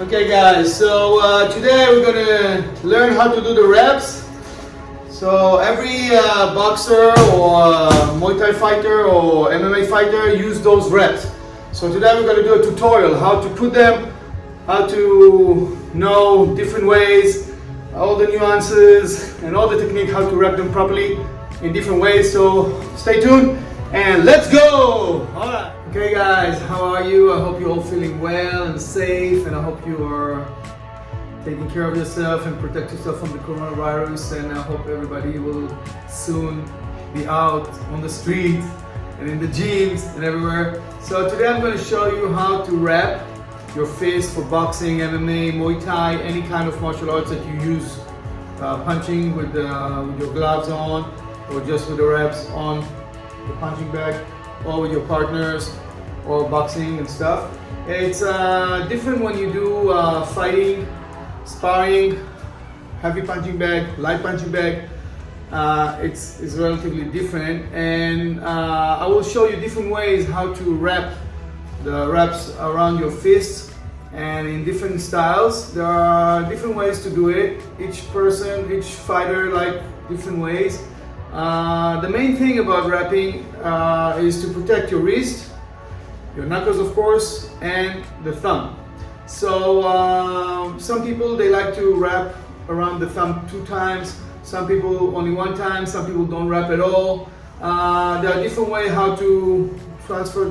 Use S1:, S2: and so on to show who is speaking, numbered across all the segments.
S1: Okay guys, so today we're gonna learn how to do the reps. So every boxer or Muay Thai fighter or MMA fighter use those reps. So today we're gonna do a tutorial how to put them, how to know different ways, all the nuances and all the technique, how to rep them properly in different ways. So stay tuned and let's go! Alright. Okay guys, how are you? I hope you're all feeling well and safe, and I hope you are taking care of yourself and protect yourself from the coronavirus, and I hope everybody will soon be out on the street and in the gyms and everywhere. So today I'm going to show you how to rep your fist for boxing, MMA, Muay Thai, any kind of martial arts that you use punching with your gloves on, or just with the reps on the punching bag, or with your partners, or boxing and stuff. It's different when you do fighting, sparring, heavy punching bag, light punching bag. It's relatively different, and I will show you different ways how to rep the reps around your fists, and in different styles. There are different ways to do it. Each person, each fighter like different ways. The main thing about repping is to protect your wrist, your knuckles of course, and the thumb. So some people, they like to wrap around the thumb 2 times, some people only 1 time, some people don't wrap at all. There are different ways how to transfer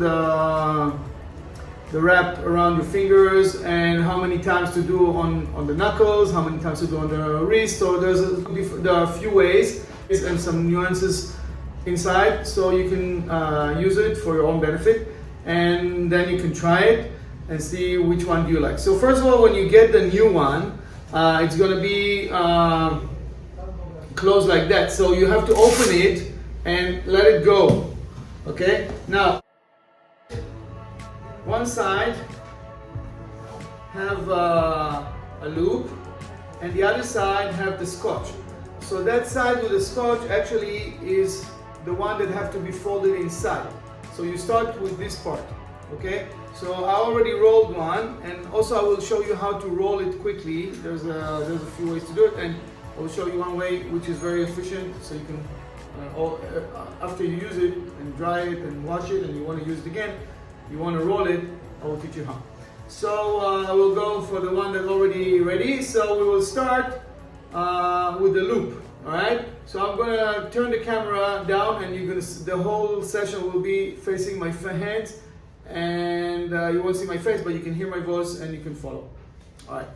S1: the wrap around your fingers, and how many times to do on the knuckles, how many times to do on the wrist. So there are a few ways and some nuances inside, so you can use it for your own benefit, and then you can try it and see which one do you like. So first of all, when you get the new one, it's going to be closed like that, so you have to open it and let it go. Okay, now one side have a loop, and the other side have the scotch. So that side with the scotch actually is the one that have to be folded inside. So you start with this part, okay? So I already rolled one, and also I will show you how to roll it quickly. There's a few ways to do it, and I will show you one way which is very efficient, so you can, after you use it and dry it and wash it and you want to use it again, you want to roll it, I will teach you how. So I will go for the one that's already ready. So we will start with the loop. All right, so I'm gonna turn the camera down, and the whole session will be facing my hands, and you won't see my face, but you can hear my voice and you can follow. All right.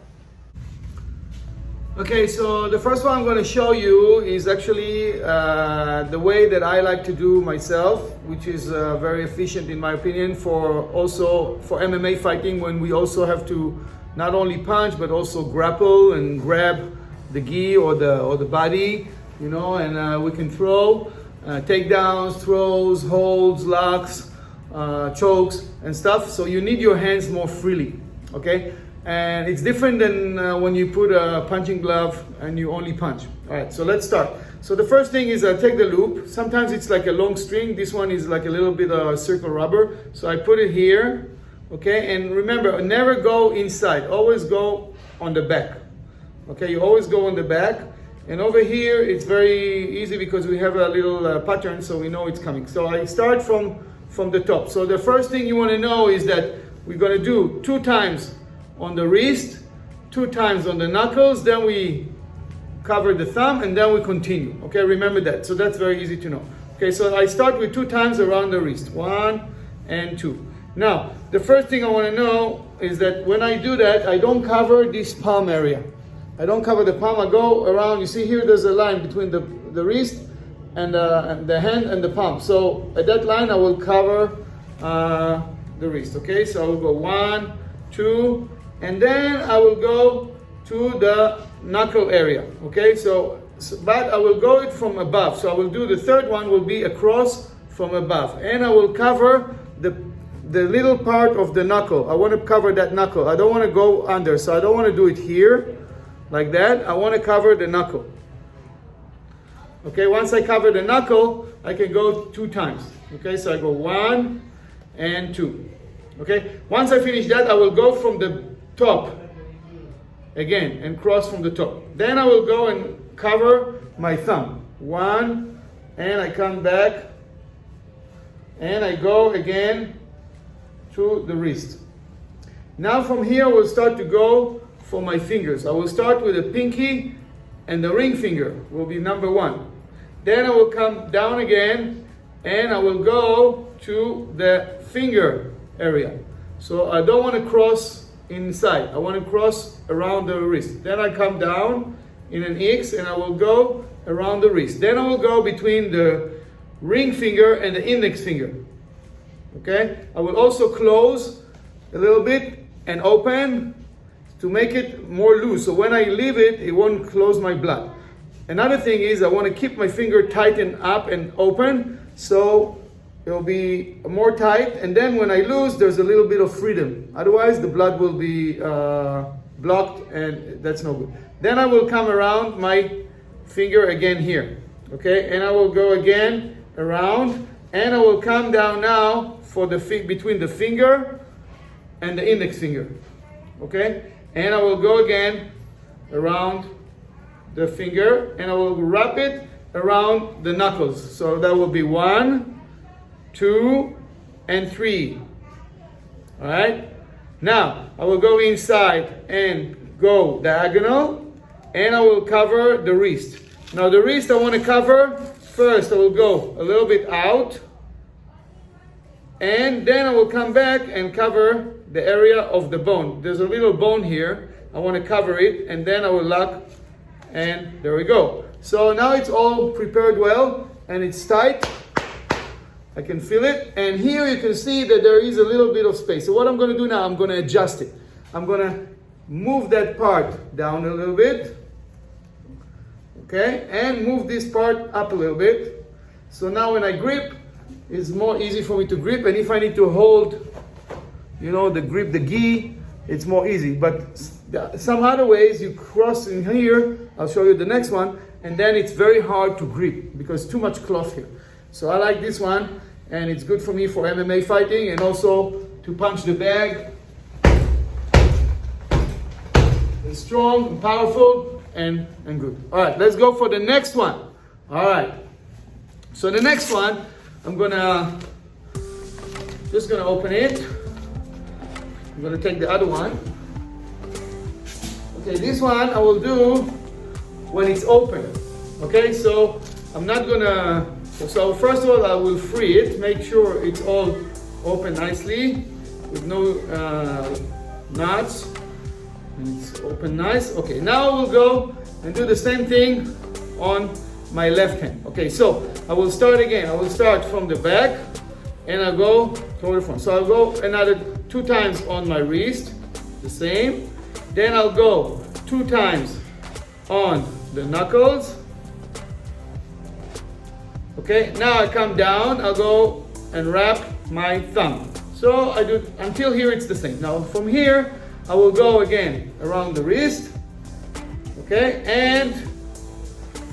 S1: Okay, so the first one I'm going to show you is actually the way that I like to do myself, which is very efficient in my opinion for MMA fighting, when we also have to not only punch but also grapple and grab the gi or the body, you know, and we can throw takedowns, throws, holds, locks, chokes and stuff. So you need your hands more freely, okay? And it's different than when you put a punching glove and you only punch. All right, so let's start. So the first thing is I take the loop. Sometimes it's like a long string. This one is like a little bit of circle rubber. So I put it here, okay? And remember, never go inside. Always go on the back. Okay, you always go on the back, and over here it's very easy because we have a little pattern, so we know it's coming. So I start from the top. So the first thing you want to know is that we're going to do 2 times on the wrist, 2 times on the knuckles, then we cover the thumb, and then we continue. Okay, remember that. So that's very easy to know. Okay, so I start with 2 times around the wrist, 1 and 2. Now the first thing I want to know is that when I do that, I don't cover this palm area. I don't cover the palm. I go around. You see here, there's a line between the wrist and the hand and the palm. So at that line, I will cover the wrist. Okay, so I will go 1, 2, and then I will go to the knuckle area. Okay, but I will go it from above. So I will do the third one will be across from above, and I will cover the little part of the knuckle. I want to cover that knuckle. I don't want to go under. So I don't want to do it here like that. I want to cover the knuckle. Okay, once I cover the knuckle, I can go 2 times. Okay, so I go 1 and 2. Okay, once I finish that, I will go from the top again, and cross from the top. Then I will go and cover my thumb. 1, and I come back, and I go again to the wrist. Now from here, we'll start to go for my fingers. I will start with the pinky, and the ring finger will be number 1. Then I will come down again, and I will go to the finger area. So I don't want to cross inside. I want to cross around the wrist. Then I come down in an X, and I will go around the wrist. Then I will go between the ring finger and the index finger. Okay? I will also close a little bit and open to make it more loose. So when I leave it, it won't close my blood. Another thing is I want to keep my finger tightened up and open, so it'll be more tight. And then when I lose, there's a little bit of freedom. Otherwise, the blood will be blocked, and that's no good. Then I will come around my finger again here. Okay? And I will go again around, and I will come down now for the between the finger and the index finger. Okay? And I will go again around the finger, and I will wrap it around the knuckles. So that will be 1, 2, and 3. All right? Now, I will go inside and go diagonal, and I will cover the wrist. Now the wrist I want to cover, first I will go a little bit out, and then I will come back and cover the area of the bone. There's a little bone here. I want to cover it, and then I will lock, and there we go. So now it's all prepared well, and it's tight. I can feel it. And here you can see that there is a little bit of space. So what I'm going to do now, I'm going to adjust it. I'm going to move that part down a little bit. Okay, and move this part up a little bit. So now when I grip, it's more easy for me to grip. And if I need to hold, you know, the grip, the gi, it's more easy. But some other ways, you cross in here, I'll show you the next one, and then it's very hard to grip because too much cloth here. So I like this one, and it's good for me for MMA fighting and also to punch the bag. It's strong and powerful and good. All right, let's go for the next one. All right. So the next one, I'm just gonna open it. I'm gonna take the other one. Okay, this one I will do when it's open. Okay, so I'm not gonna, so first of all I will free it, make sure it's all open nicely with no knots, and it's open nice. Okay, now we'll go and do the same thing on my left hand. Okay, so I will start again. I will start from the back and I'll go toward the front. So I'll go another 2 times on my wrist, the same. Then I'll go 2 times on the knuckles. Okay, now I come down, I'll go and wrap my thumb. So I do until here, it's the same. Now from here, I will go again around the wrist. Okay, and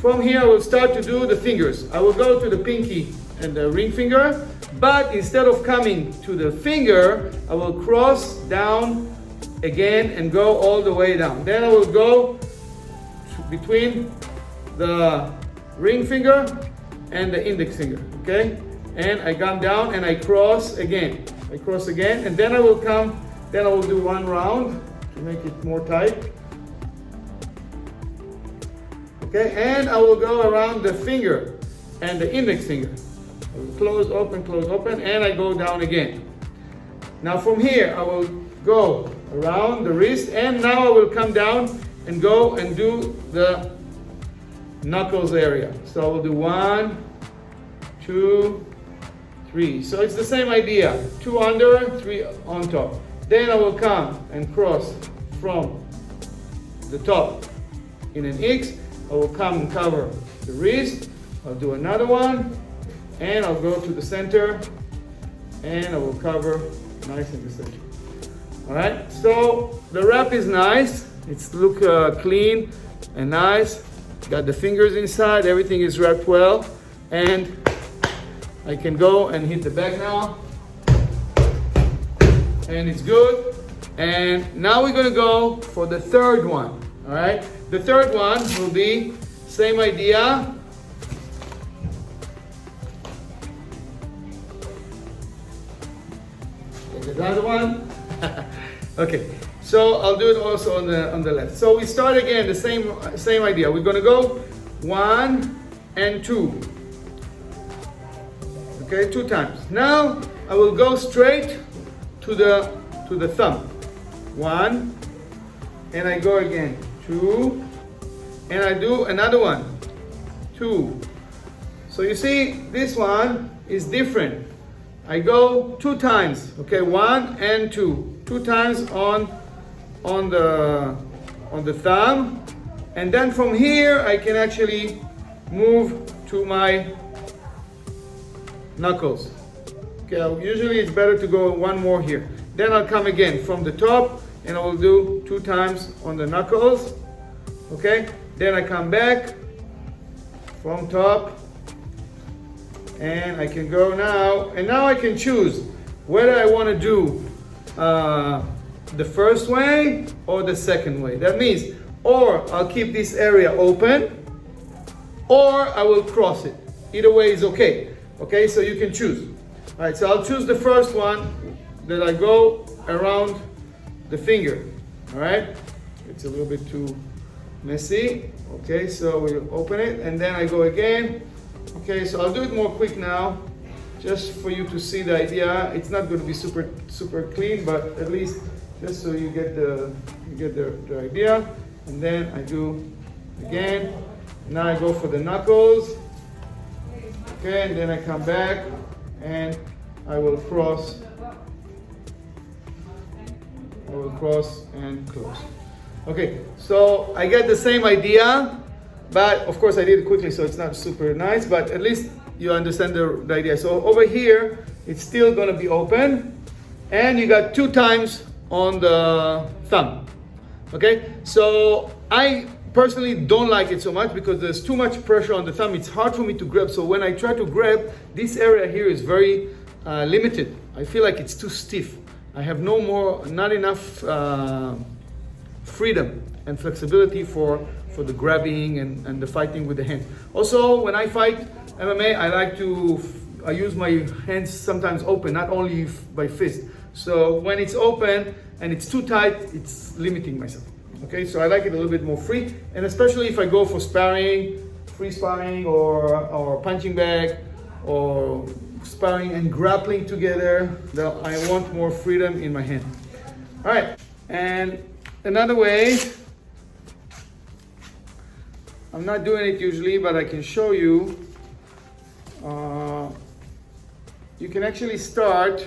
S1: from here I will start to do the fingers. I will go to the pinky and the ring finger, but instead of coming to the finger, I will cross down again and go all the way down. Then I will go between the ring finger and the index finger, okay? And I come down and I cross again. I cross again, and then I will come, then I will do 1 round to make it more tight. Okay, and I will go around the finger and the index finger. I will close, open, and I go down again. Now from here, I will go around the wrist, and now I will come down and go and do the knuckles area. So I will do 1, 2, 3. So it's the same idea. 2 under, 3 on top. Then I will come and cross from the top in an X. I will come and cover the wrist. I'll do another one, and I'll go to the center, and I will cover nice in the center. All right. So the wrap is nice. It's look clean and nice. Got the fingers inside. Everything is wrapped well, and I can go and hit the back now, and it's good. And now we're gonna go for the third one, all right? The third one will be same idea. There's another one. Okay, so I'll do it also on the left. So we start again, the same idea. We're gonna go 1 and 2. Okay, 2 times. Now I will go straight to the thumb. 1, and I go again. 2, and I do another one. 2. So you see, this one is different. I go 2 times. Okay, 1 and 2. 2 times on the thumb, and then from here I can actually move to my knuckles. Okay, usually it's better to go 1 more here. Then I'll come again from the top, and I will do 2 times on the knuckles. Okay, then I come back from top, and I can go now, and now I can choose whether I want to do the first way or the second way. That means, or I'll keep this area open, or I will cross it. Either way is okay. Okay, so you can choose. All right, so I'll choose the first one, that I go around the finger. All right, it's a little bit too messy. Okay, so we'll open it, and then I go again. Okay, so I'll do it more quick now, just for you to see the idea. It's not going to be super clean, but at least just so you get the idea. And then I do again. Now I go for the knuckles. Okay, and then I come back and I will cross. And close. Okay, so I get the same idea, but of course I did it quickly, so it's not super nice, but at least you understand the idea. So over here, it's still gonna be open, and you got 2 times on the thumb. Okay, so I personally don't like it so much because there's too much pressure on the thumb. It's hard for me to grab. So when I try to grab, this area here is very limited. I feel like it's too stiff. I have not enough freedom and flexibility for the grabbing and the fighting with the hands. Also, when I fight MMA, I use my hands sometimes open, not only by fist. So when it's open and it's too tight, it's limiting myself. Okay, so I like it a little bit more free, and especially if I go for sparring, free sparring, or punching bag, or sparring and grappling together, I want more freedom in my hand. All right, and another way, I'm not doing it usually, but I can show you. You can actually start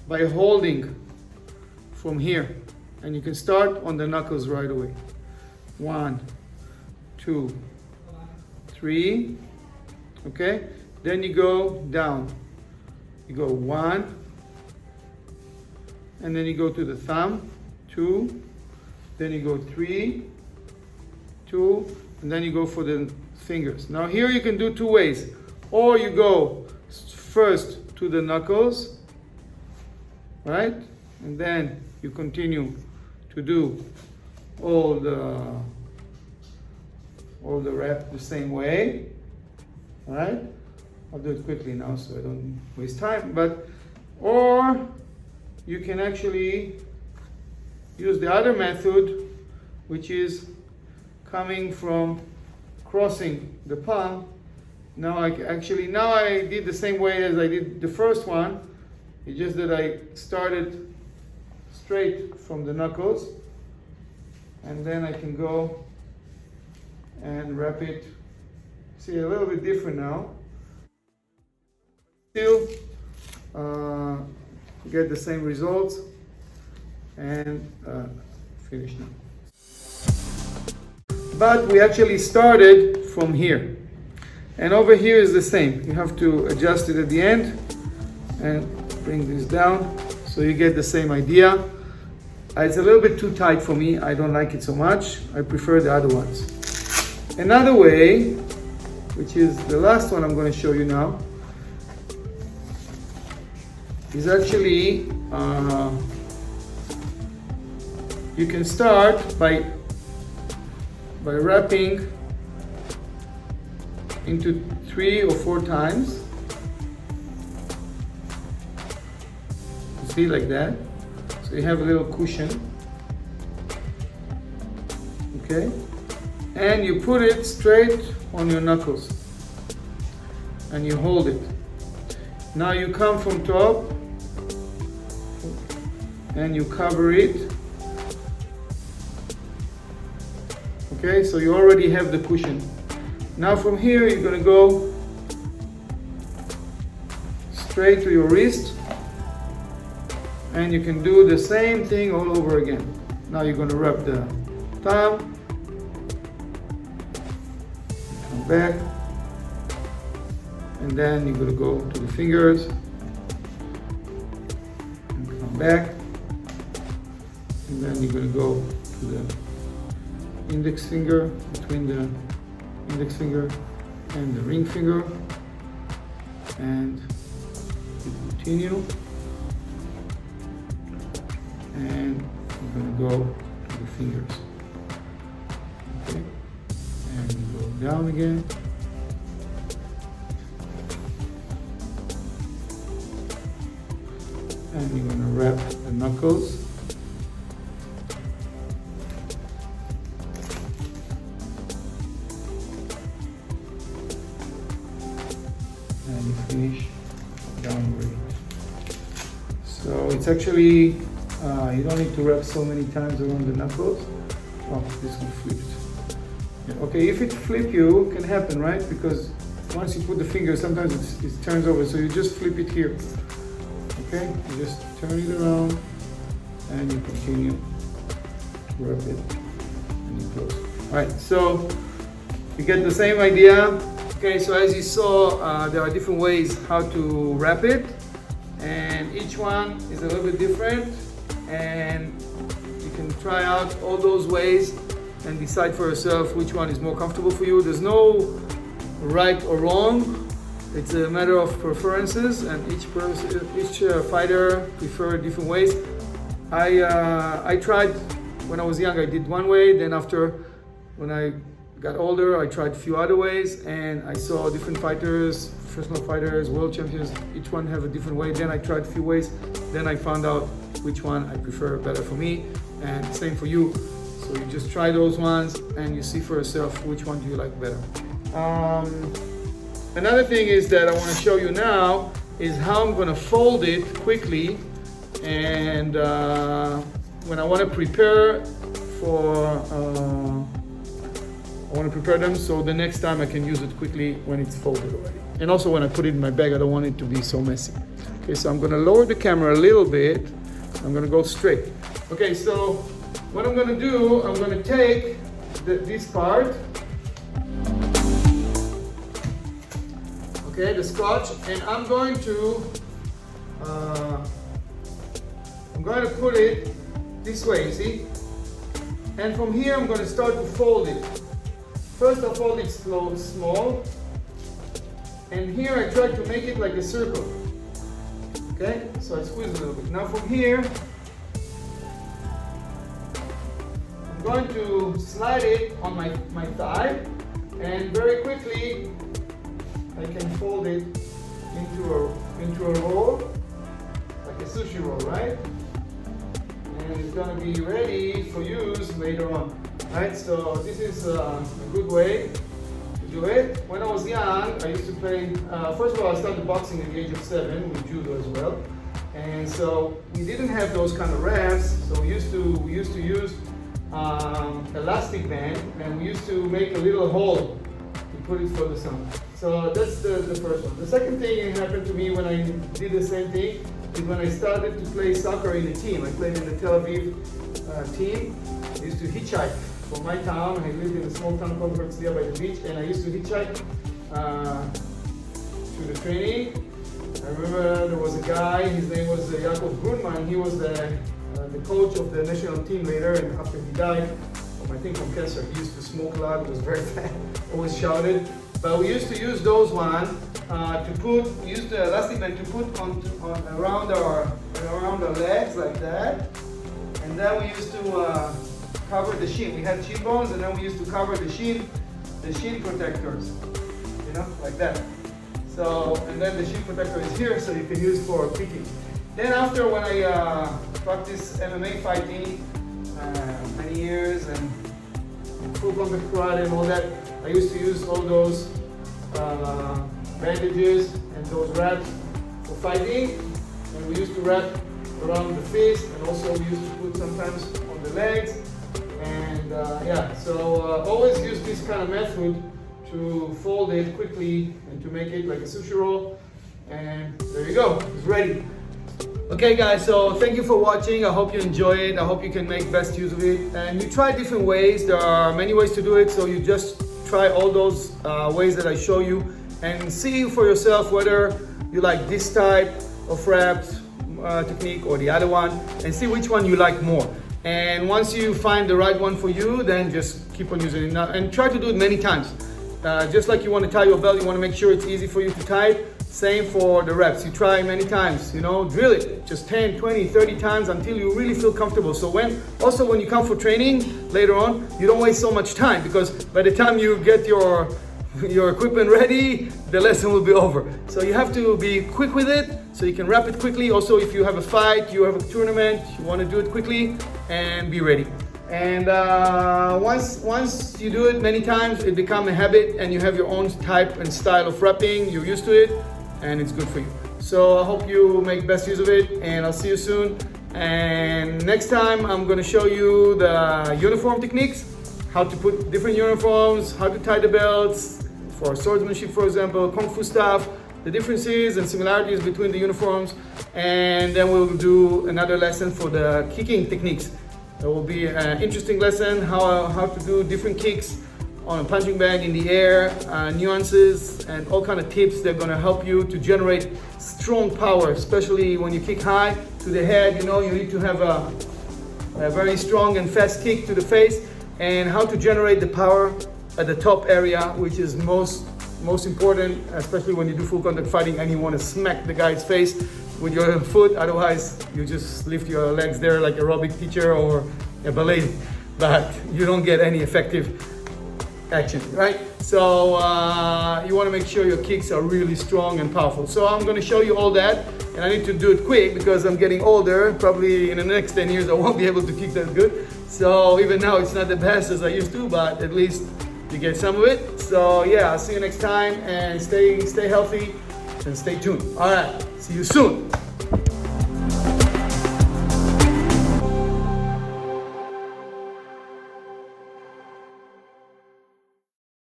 S1: by holding from here, and you can start on the knuckles right away. 1, 2, 3. Okay, then you go down. You go 1, and then you go to the thumb. 2, then you go 3, 2, and then you go for the fingers. Now here you can do 2 ways, or you go first to the knuckles, right, and then you continue to do all the rep the same way. All right, I'll do it quickly now so I don't waste time. Or you can actually use the other method, which is coming from crossing the palm. Now I did the same way as I did the first one. It's just that I started straight from the knuckles, and then I can go and wrap it. See, a little bit different now. Still get the same results, and finish now. But we actually started from here, and over here is the same. You have to adjust it at the end and bring this down so you get the same idea. It's a little bit too tight for me. I don't like it so much. I prefer the other ones. Another way, which is the last one I'm going to show you now, is actually you can start by wrapping into 3 or 4 times. See, like that. So you have a little cushion. Okay? And you put it straight on your knuckles. And you hold it. Now you come from top and you cover it. Okay, so you already have the cushion. Now from here you're gonna go straight to your wrist, and you can do the same thing all over again. Now you're gonna wrap the thumb, come back, and then you're gonna go to the fingers, and come back, and then you're gonna go to the index finger, between the index finger and the ring finger, and you continue, and you're gonna go to the fingers. Okay, and you go down again. And you're gonna wrap the knuckles. And you finish downward. So it's actually, you don't need to wrap so many times around the knuckles. Oh, this one flipped. Yeah, okay, if it flip you, it can happen, right? Because once you put the finger, sometimes it turns over, so you just flip it here. Okay, you just turn it around and you continue to wrap it and you close. Alright, so you get the same idea. Okay, so as you saw, there are different ways how to wrap it, and each one is a little bit different, and you can try out all those ways and decide for yourself which one is more comfortable for you. There's no right or wrong. It's a matter of preferences, and each fighter prefer different ways. I tried when I was young. I did one way. Then after, when I got older, I tried a few other ways, and I saw different fighters, professional fighters, world champions. Each one have a different way. Then I tried a few ways. Then I found out which one I prefer better for me, and same for you. So you just try those ones, and you see for yourself which one do you like better. Another thing is that I want to show you now is how I'm going to fold it quickly, and when I want to prepare for, I want to prepare them so the next time I can use it quickly when it's folded already. And also when I put it in my bag, I don't want it to be so messy. Okay, so I'm going to lower the camera a little bit. I'm going to go straight. Okay, so what I'm going to do, I'm going to take this part. Okay, the scotch, and I'm going to put it this way, you see? And from here I'm going to start to fold it. First I'll fold it small, and here I try to make it like a circle. Okay, so I squeeze a little bit. Now from here, I'm going to slide it on my thigh, and very quickly I can fold it into a roll, like a sushi roll, right? And it's gonna be ready for use later on, right? So this is a good way to do it. When I was young, I used to play, first of all, I started boxing at the age of 7 with judo as well. And so we didn't have those kind of wraps, so we used to use elastic band, and we used to make a little hole to put it for the sun. So that's the first one. The second thing that happened to me when I did the same thing is when I started to play soccer in a team. I played in the Tel Aviv team. I used to hitchhike from my town. I lived in a small town called Herzliya by the beach, and I used to hitchhike to the training. I remember there was a guy, his name was Yaakov Grunman. He was the coach of the national team later, and after he died, I think from cancer, he used to smoke a lot, he was very fat, always shouted. But we used to use those ones use the elastic band to put around our legs like that. And then we used to cover the shin. We had shin bones, and then we used to cover the shin protectors, you know, like that. So, and then the shin protector is here, so you can use for kicking. Then after, when I practiced MMA fighting many years and full contact karate and all that, I used to use all those bandages and those wraps for fighting. And we used to wrap around the fist, and also we used to put sometimes on the legs. And yeah, so always use this kind of method to fold it quickly and to make it like a sushi roll. And there you go, it's ready. Okay guys, so thank you for watching. I hope you enjoy it. I hope you can make best use of it. And you try different ways. There are many ways to do it, so you just try all those ways that I show you and see for yourself whether you like this type of wraps technique or the other one, and see which one you like more. And once you find the right one for you, then just keep on using it now, and try to do it many times. Just like you want to tie your belt, you want to make sure it's easy for you to tie it. Same for the reps. You try many times, you know, drill it just 10, 20, 30 times until you really feel comfortable. So when you come for training later on, you don't waste so much time, because by the time you get your equipment ready, the lesson will be over. So you have to be quick with it, so you can wrap it quickly. Also, if you have a fight, you have a tournament, you want to do it quickly and be ready. And once you do it many times, it becomes a habit, and you have your own type and style of wrapping. You're used to it, and it's good for you. So I hope you make best use of it, and I'll see you soon. And next time I'm going to show you the uniform techniques, how to put different uniforms, how to tie the belts for swordsmanship, for example, kung fu stuff, the differences and similarities between the uniforms. And then we'll do another lesson for the kicking techniques. It will be an interesting lesson, how to do different kicks on a punching bag in the air, nuances and all kind of tips that are going to help you to generate strong power, especially when you kick high to the head. You know, you need to have a very strong and fast kick to the face, and how to generate the power at the top area, which is most important, especially when you do full contact fighting and you want to smack the guy's face with your foot. Otherwise, you just lift your legs there like aerobic teacher or a ballet, but you don't get any effective action, right? So you want to make sure your kicks are really strong and powerful. So I'm going to show you all that, and I need to do it quick because I'm getting older. Probably in the next 10 years I won't be able to kick that good. So even now it's not the best as I used to, but at least you get some of it. So yeah, I'll see you next time, and stay healthy and stay tuned. All right, see you soon.